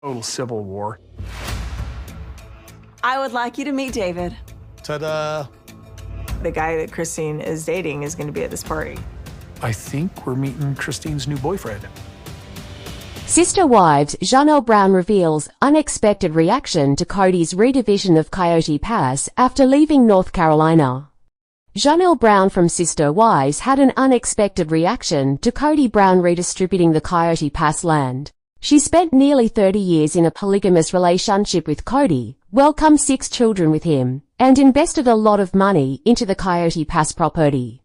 Total civil war. I would like you to meet David. Ta-da! The guy that Christine is dating is going to be at this party. I think we're meeting Christine's new boyfriend. Sister Wives, Janelle Brown reveals unexpected reaction to Kody's redivision of Coyote Pass after leaving North Carolina. Janelle Brown from Sister Wives had an unexpected reaction to Kody Brown redistributing the Coyote Pass land. She spent nearly 30 years in a polygamous relationship with Kody, welcomed 6 children with him, and invested a lot of money into the Coyote Pass property.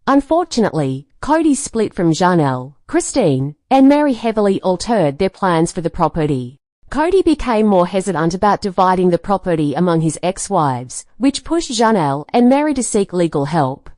Unfortunately, Kody split from Janelle, Christine, and Meri heavily altered their plans for the property. Kody became more hesitant about dividing the property among his ex-wives, which pushed Janelle and Meri to seek legal help.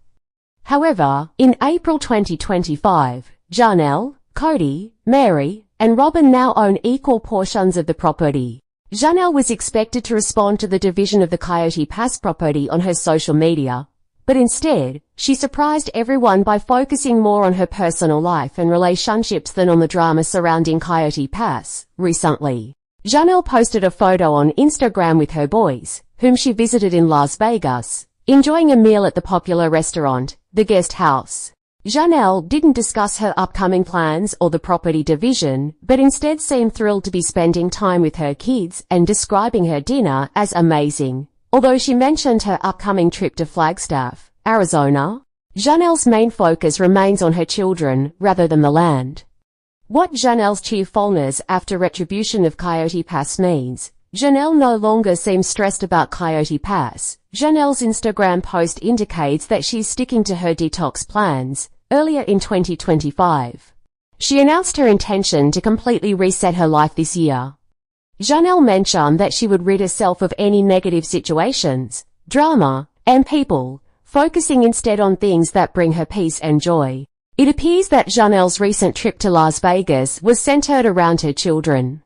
However, in April 2025, Janelle, Kody, Meri, and Robyn now own equal portions of the property. Janelle was expected to respond to the division of the Coyote Pass property on her social media, but instead, she surprised everyone by focusing more on her personal life and relationships than on the drama surrounding Coyote Pass. Recently, Janelle posted a photo on Instagram with her boys, whom she visited in Las Vegas, enjoying a meal at the popular restaurant, The Guest House. Janelle didn't discuss her upcoming plans or the property division, but instead seemed thrilled to be spending time with her kids and describing her dinner as amazing. Although she mentioned her upcoming trip to Flagstaff, Arizona, Janelle's main focus remains on her children rather than the land. What Janelle's cheerfulness after retribution of Coyote Pass means, Janelle no longer seems stressed about Coyote Pass. Janelle's Instagram post indicates that she's sticking to her detox plans. Earlier in 2025, she announced her intention to completely reset her life this year. Janelle mentioned that she would rid herself of any negative situations, drama, and people, focusing instead on things that bring her peace and joy. It appears that Janelle's recent trip to Las Vegas was centered around her children.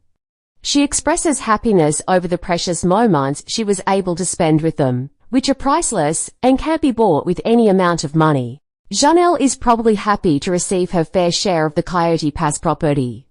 She expresses happiness over the precious moments she was able to spend with them, which are priceless and can't be bought with any amount of money. Janelle is probably happy to receive her fair share of the Coyote Pass property.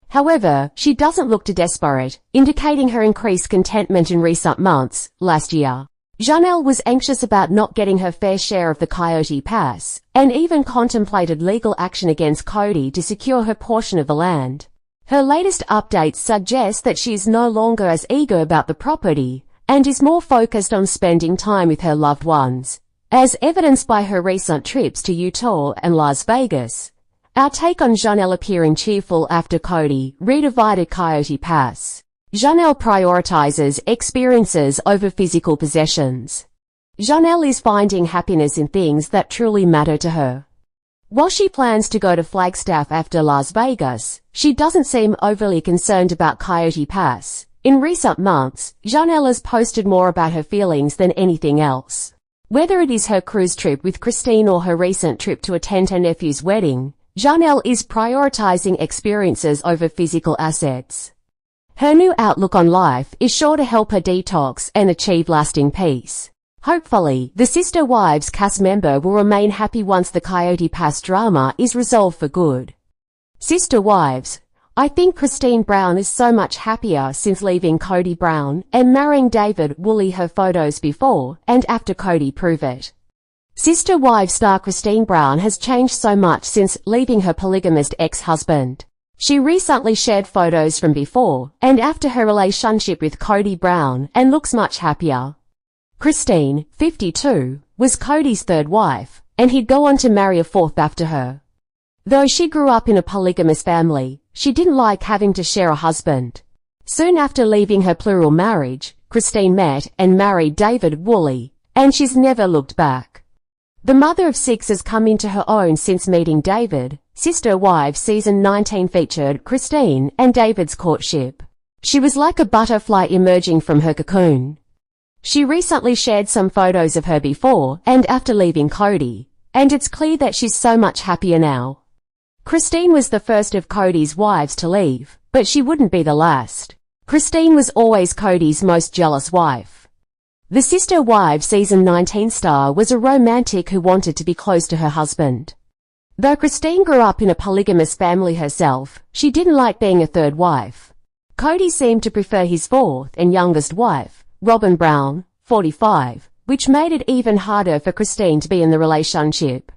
However, she doesn't look too desperate, indicating her increased contentment in recent months. Last year, Janelle was anxious about not getting her fair share of the Coyote Pass, and even contemplated legal action against Kody to secure her portion of the land. Her latest updates suggest that she is no longer as eager about the property, and is more focused on spending time with her loved ones, as evidenced by her recent trips to Utah and Las Vegas. Our take on Janelle appearing cheerful after Kody redivided Coyote Pass. Janelle prioritizes experiences over physical possessions. Janelle is finding happiness in things that truly matter to her. While she plans to go to Flagstaff after Las Vegas, she doesn't seem overly concerned about Coyote Pass. In recent months, Janelle has posted more about her feelings than anything else. Whether it is her cruise trip with Christine or her recent trip to attend her nephew's wedding, Janelle is prioritizing experiences over physical assets. Her new outlook on life is sure to help her detox and achieve lasting peace. Hopefully, the Sister Wives cast member will remain happy once the Coyote Pass drama is resolved for good. Sister Wives, I think Christine Brown is so much happier since leaving Kody Brown and marrying David. Woolly her photos before and after Kody prove it. Sister Wives star Christine Brown has changed so much since leaving her polygamist ex-husband. She recently shared photos from before and after her relationship with Kody Brown and looks much happier. Christine, 52, was Kody's third wife, and he'd go on to marry a fourth after her. Though she grew up in a polygamous family, she didn't like having to share a husband. Soon after leaving her plural marriage, Christine met and married David. Woolly, and she's never looked back. The mother of 6 has come into her own since meeting David. Sister Wives Season 19 featured Christine and David's courtship. She was like a butterfly emerging from her cocoon. She recently shared some photos of her before and after leaving Kody, and it's clear that she's so much happier now. Christine was the first of Kody's wives to leave, but she wouldn't be the last. Christine was always Kody's most jealous wife. The Sister Wives Season 19 star was a romantic who wanted to be close to her husband. Though Christine grew up in a polygamous family herself, she didn't like being a third wife. Kody seemed to prefer his fourth and youngest wife, Robyn Brown, 45, which made it even harder for Christine to be in the relationship.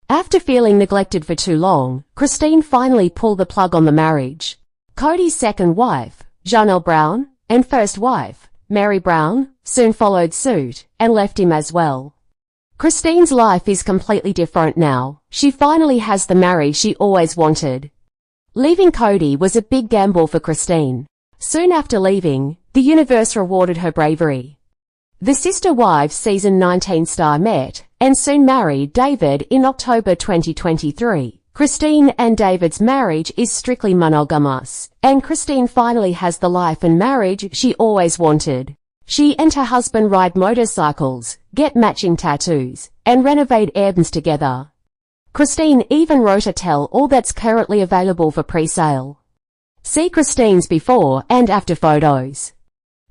After feeling neglected for too long, Christine finally pulled the plug on the marriage. Kody's second wife, Janelle Brown, and first wife, Meri Brown, soon followed suit and left him as well. Christine's life is completely different now. She finally has the marriage she always wanted. Leaving Kody was a big gamble for Christine. Soon after leaving, the universe rewarded her bravery. The Sister Wives season 19 star met and soon married David in October 2023. Christine and David's marriage is strictly monogamous, and Christine finally has the life and marriage she always wanted. She and her husband ride motorcycles, get matching tattoos, and renovate Airbnbs together. Christine even wrote a tell-all that's currently available for pre-sale. See Christine's before and after photos.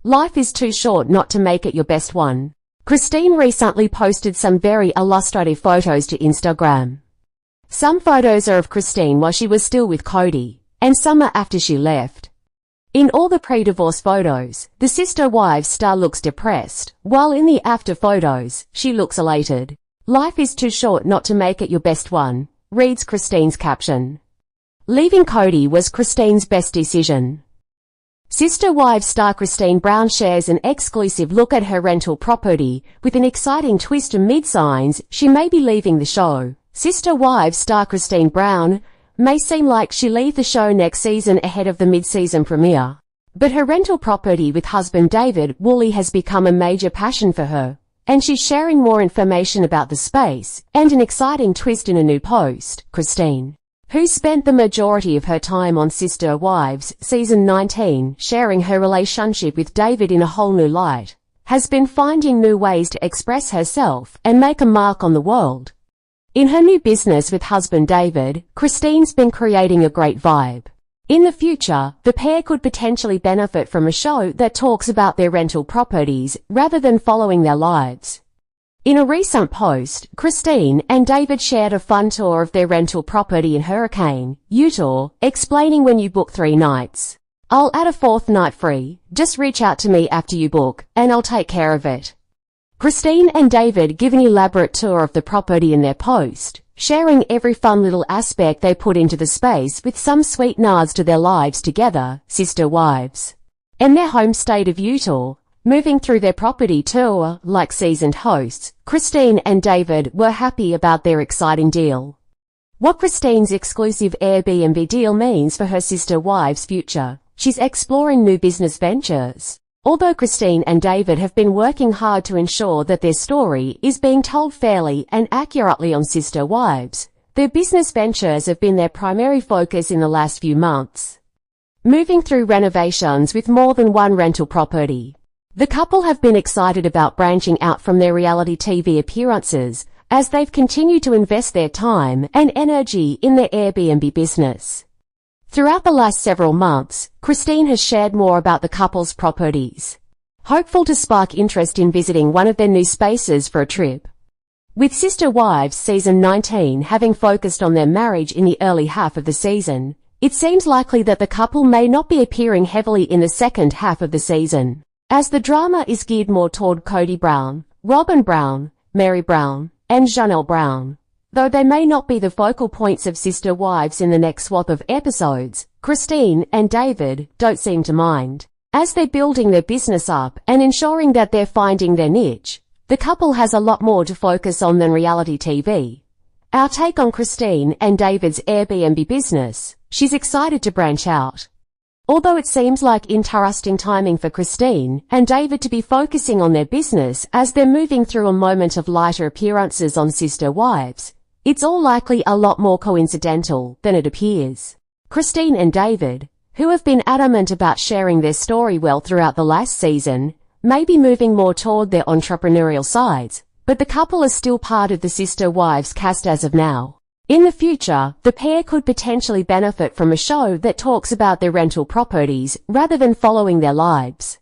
Life is too short not to make it your best one. Christine recently posted some very illustrative photos to Instagram. Some photos are of Christine while she was still with Kody, and some are after she left. In all the pre-divorce photos, the Sister Wives star looks depressed, while in the after photos, she looks elated. Life is too short not to make it your best one, reads Christine's caption. Leaving Kody was Christine's best decision. Sister Wives star Kody Brown shares an exclusive look at her rental property with an exciting twist amid signs she may be leaving the show. Sister Wives star Kody Brown may seem like she'll leave the show next season ahead of the mid-season premiere. But her rental property with husband David Woolley has become a major passion for her, and she's sharing more information about the space and an exciting twist in a new post. Christine, who spent the majority of her time on Sister Wives season 19 sharing her relationship with David in a whole new light, has been finding new ways to express herself and make a mark on the world. In her new business with husband David, Christine's been creating a great vibe. In the future, the pair could potentially benefit from a show that talks about their rental properties rather than following their lives. In a recent post, Christine and David shared a fun tour of their rental property in Hurricane, Utah, explaining when you book 3 nights. I'll add a 4th night free, just reach out to me after you book, and I'll take care of it. Christine and David give an elaborate tour of the property in their post, sharing every fun little aspect they put into the space with some sweet nods to their lives together, Sister Wives. In their home state of Utah, moving through their property tour like seasoned hosts, Christine and David were happy about their exciting deal. What Christine's exclusive Airbnb deal means for her Sister Wives' future, she's exploring new business ventures. Although Christine and David have been working hard to ensure that their story is being told fairly and accurately on Sister Wives, their business ventures have been their primary focus in the last few months. Moving through renovations with more than one rental property, the couple have been excited about branching out from their reality TV appearances as they've continued to invest their time and energy in their Airbnb business. Throughout the last several months, Christine has shared more about the couple's properties, hopeful to spark interest in visiting one of their new spaces for a trip. With Sister Wives season 19 having focused on their marriage in the early half of the season, it seems likely that the couple may not be appearing heavily in the second half of the season, as the drama is geared more toward Kody Brown, Robyn Brown, Meri Brown, and Janelle Brown. Though they may not be the focal points of Sister Wives in the next swath of episodes, Christine and David don't seem to mind. As they're building their business up and ensuring that they're finding their niche, the couple has a lot more to focus on than reality TV. Our take on Christine and David's Airbnb business, she's excited to branch out. Although it seems like interesting timing for Christine and David to be focusing on their business as they're moving through a moment of lighter appearances on Sister Wives, it's all likely a lot more coincidental than it appears. Christine and David, who have been adamant about sharing their story well throughout the last season, may be moving more toward their entrepreneurial sides, but the couple is still part of the Sister Wives cast as of now. In the future, the pair could potentially benefit from a show that talks about their rental properties rather than following their lives.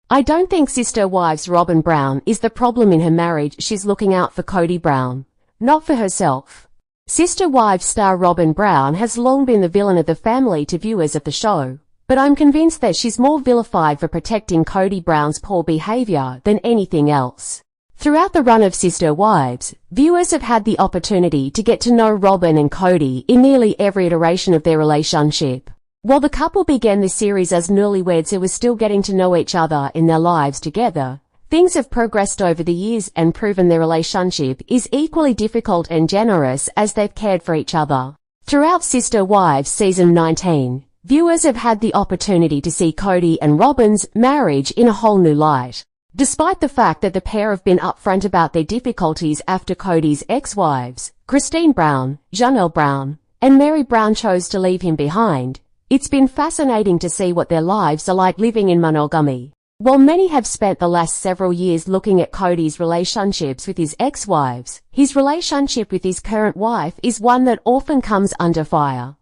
I don't think Sister Wives Robyn Brown is the problem in her marriage. She's looking out for Kody Brown, not for herself. Sister Wives star Robyn Brown has long been the villain of the family to viewers of the show. but I'm convinced that she's more vilified for protecting Kody Brown's poor behavior than anything else. Throughout the run of Sister Wives, viewers have had the opportunity to get to know Robyn and Kody in nearly every iteration of their relationship. While the couple began the series as newlyweds who were still getting to know each other in their lives together, things have progressed over the years and proven their relationship is equally difficult and generous as they've cared for each other. Throughout Sister Wives Season 19, viewers have had the opportunity to see Kody and Robyn's marriage in a whole new light. Despite the fact that the pair have been upfront about their difficulties after Kody's ex-wives, Kody Brown, Janelle Brown, and Meri Brown chose to leave him behind, it's been fascinating to see what their lives are like living in monogamy. While many have spent the last several years looking at Kody's relationships with his ex-wives, his relationship with his current wife is one that often comes under fire.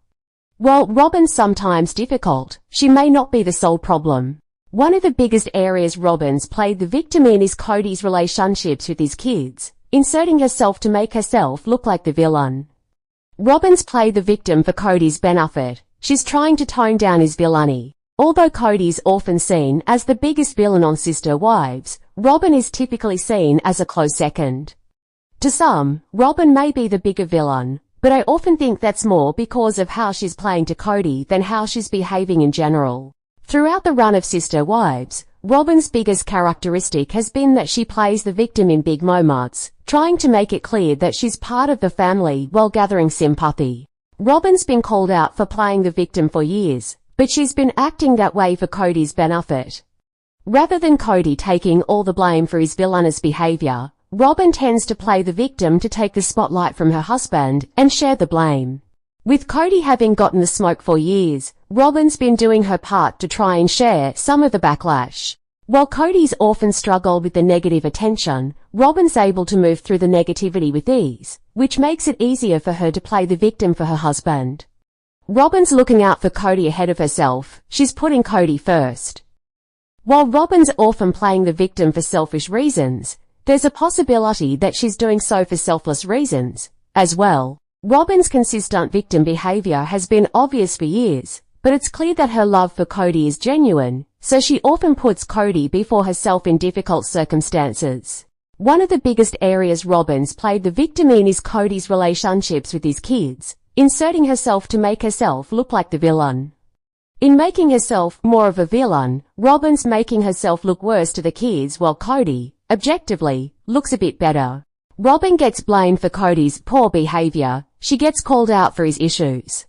While Robyn's sometimes difficult, she may not be the sole problem. One of the biggest areas Robyn's played the victim in is Kody's relationships with his kids, inserting herself to make herself look like the villain. Robyn's played the victim for Kody's benefit. She's trying to tone down his villainy. Although Kody's often seen as the biggest villain on Sister Wives, Robyn is typically seen as a close second. To some, Robyn may be the bigger villain, but I often think that's more because of how she's playing to Kody than how she's behaving in general. Throughout the run of Sister Wives, Robyn's biggest characteristic has been that she plays the victim in big moments, trying to make it clear that she's part of the family while gathering sympathy. Robyn's been called out for playing the victim for years, but she's been acting that way for Kody's benefit. Rather than Kody taking all the blame for his villainous behavior, Robyn tends to play the victim to take the spotlight from her husband and share the blame. With Kody having gotten the smoke for years, Robyn's been doing her part to try and share some of the backlash. While Kody's often struggled with the negative attention, Robyn's able to move through the negativity with ease, which makes it easier for her to play the victim for her husband. Robyn's looking out for Kody ahead of herself. She's putting Kody first. While Robyn's often playing the victim for selfish reasons, there's a possibility that she's doing so for selfless reasons as well. Robyn's consistent victim behavior has been obvious for years, but it's clear that her love for Kody is genuine, so she often puts Kody before herself in difficult circumstances. One of the biggest areas Robyn's played the victim in is Kody's relationships with his kids, inserting herself to make herself look like the villain. In making herself more of a villain, Robyn's making herself look worse to the kids while Kody, objectively, looks a bit better. Robyn gets blamed for Kody's poor behavior. She gets called out for his issues.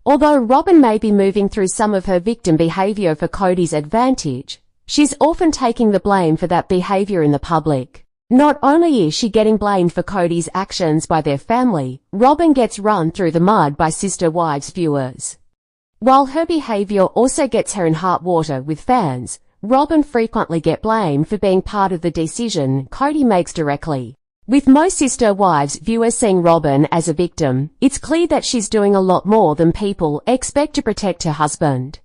Although Robyn may be moving through some of her victim behavior for Kody's advantage, she's often taking the blame for that behavior in the public. Not only is she getting blamed for Kody's actions by their family, Robyn gets run through the mud by Sister Wives viewers. While her behavior also gets her in hot water with fans, Robyn frequently gets blamed for being part of the decision Kody makes directly. With most Sister Wives viewers seeing Robyn as a victim, it's clear that she's doing a lot more than people expect to protect her husband.